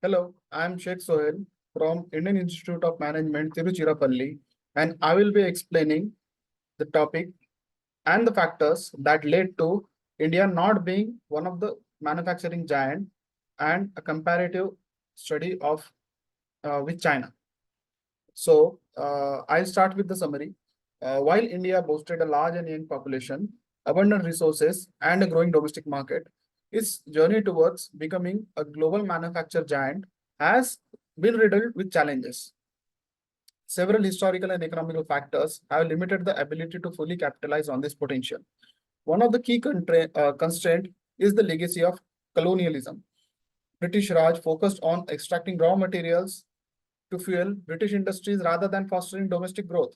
Hello, I'm Sheikh Sohail from Indian Institute of Management, Tiruchirappalli, and I will be explaining the topic and the factors that led to India not being one of the manufacturing giant and a comparative study of with China. So I'll start with the summary. While India boasted a large and young population, abundant resources, and a growing domestic market, its journey towards becoming a global manufacturer giant has been riddled with challenges. Several historical and economical factors have limited the ability to fully capitalize on this potential. One of the key constraint is the legacy of colonialism. British Raj focused on extracting raw materials to fuel British industries rather than fostering domestic growth.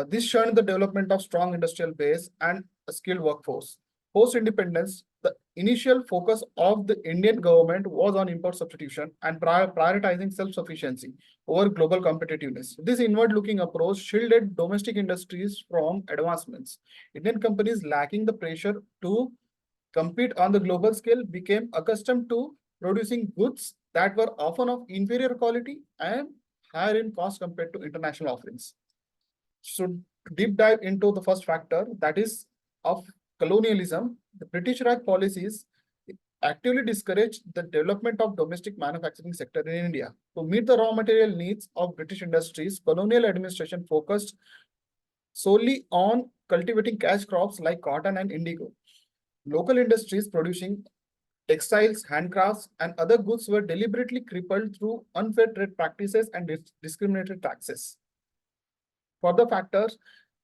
This shunned the development of strong industrial base and a skilled workforce. Post-independence, the initial focus of the Indian government was on import substitution and prioritizing self-sufficiency over global competitiveness. This inward-looking approach shielded domestic industries from advancements. Indian companies lacking the pressure to compete on the global scale became accustomed to producing goods that were often of inferior quality and higher in cost compared to international offerings. So deep dive into the first factor, that is of colonialism, the British Raj policies actively discouraged the development of domestic manufacturing sector in India. To meet the raw material needs of British industries, colonial administration focused solely on cultivating cash crops like cotton and indigo. Local industries producing textiles, handcrafts, and other goods were deliberately crippled through unfair trade practices and discriminatory taxes. Further factors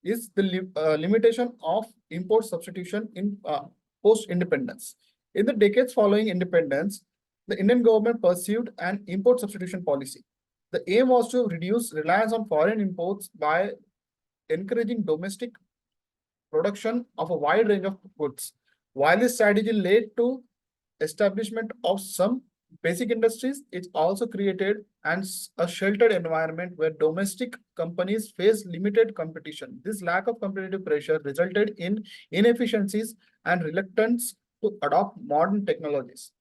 is the limitation of import substitution in post-independence. In the decades following independence, the Indian government pursued an import substitution policy. The aim was to reduce reliance on foreign imports by encouraging domestic production of a wide range of goods. While this strategy led to establishment of some basic industries, it also created a sheltered environment where domestic companies face limited competition. This lack of competitive pressure resulted in inefficiencies and reluctance to adopt modern technologies.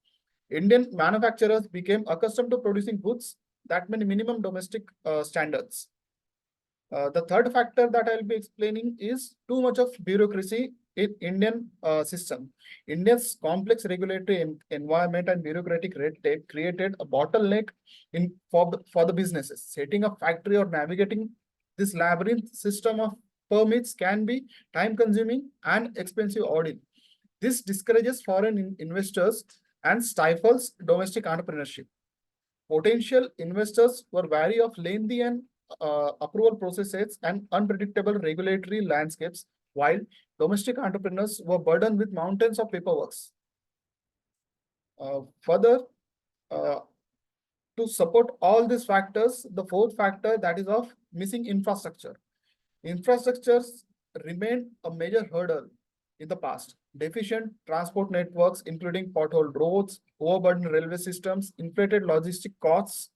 Indian manufacturers became accustomed to producing goods that meet minimum domestic standards. The third factor that I'll be explaining is too much of bureaucracy in Indian system. India's complex regulatory environment and bureaucratic red tape created a bottleneck for the businesses. Setting a factory or navigating this labyrinth system of permits can be time-consuming and expensive audit. This discourages foreign investors and stifles domestic entrepreneurship. Potential investors were wary of lengthy and approval processes and unpredictable regulatory landscapes, while domestic entrepreneurs were burdened with mountains of paperwork. Further, to support all these factors, the fourth factor, that is of missing infrastructure. Infrastructures remained a major hurdle in the past. Deficient transport networks, including potholed roads, overburdened railway systems, inflated logistic costs,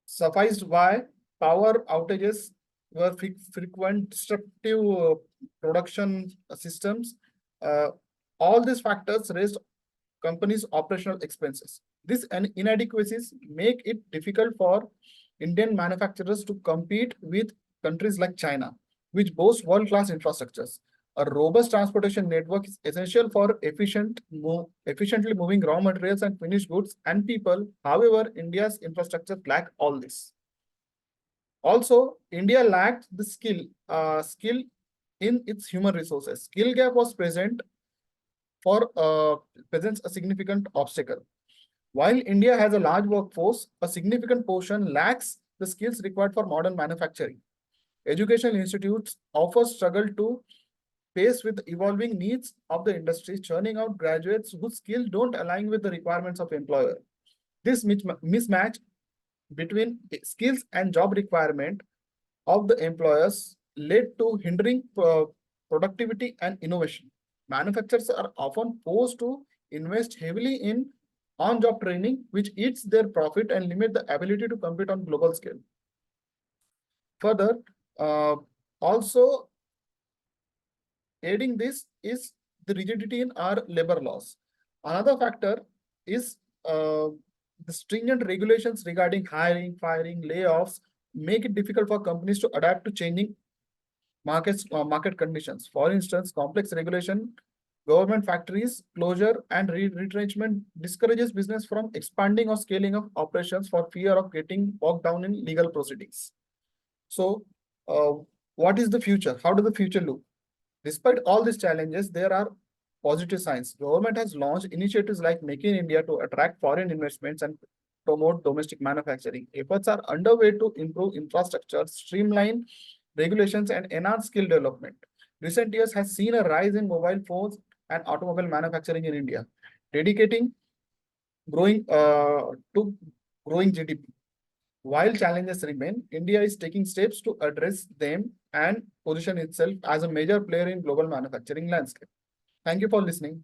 sufficed by power outages were frequent, destructive production systems. All these factors raised companies' operational expenses. These inadequacies make it difficult for Indian manufacturers to compete with countries like China, which boast world-class infrastructures. A robust transportation network is essential for efficiently moving raw materials and finished goods and people. However, India's infrastructure lack all this. Also, India lacked the skill in its human resources. Skill gap was presents a significant obstacle. While India has a large workforce, a significant portion lacks the skills required for modern manufacturing. Educational institutes often struggle to face with the evolving needs of the industry, churning out graduates whose skills don't align with the requirements of employer. This mismatch between skills and job requirement of the employers led to hindering productivity and innovation. Manufacturers are often forced to invest heavily in on-job training, which eats their profit and limit the ability to compete on global scale. Further, also aiding this is the rigidity in our labor laws. Another factor is the stringent regulations regarding hiring, firing, layoffs make it difficult for companies to adapt to changing market conditions. For instance, complex regulation, government factories closure, and retrenchment discourages business from expanding or scaling up operations for fear of getting bogged down in legal proceedings. So, uh, what is the future? How does the future look? Despite all these challenges, there are positive signs. Government has launched initiatives like Make in India to attract foreign investments and promote domestic manufacturing. Efforts are underway to improve infrastructure, streamline regulations, and enhance skill development. Recent years has seen a rise in mobile phones and automobile manufacturing in India, dedicating growing to growing GDP. While challenges remain, India is taking steps to address them and position itself as a major player in global manufacturing landscape. Thank you for listening.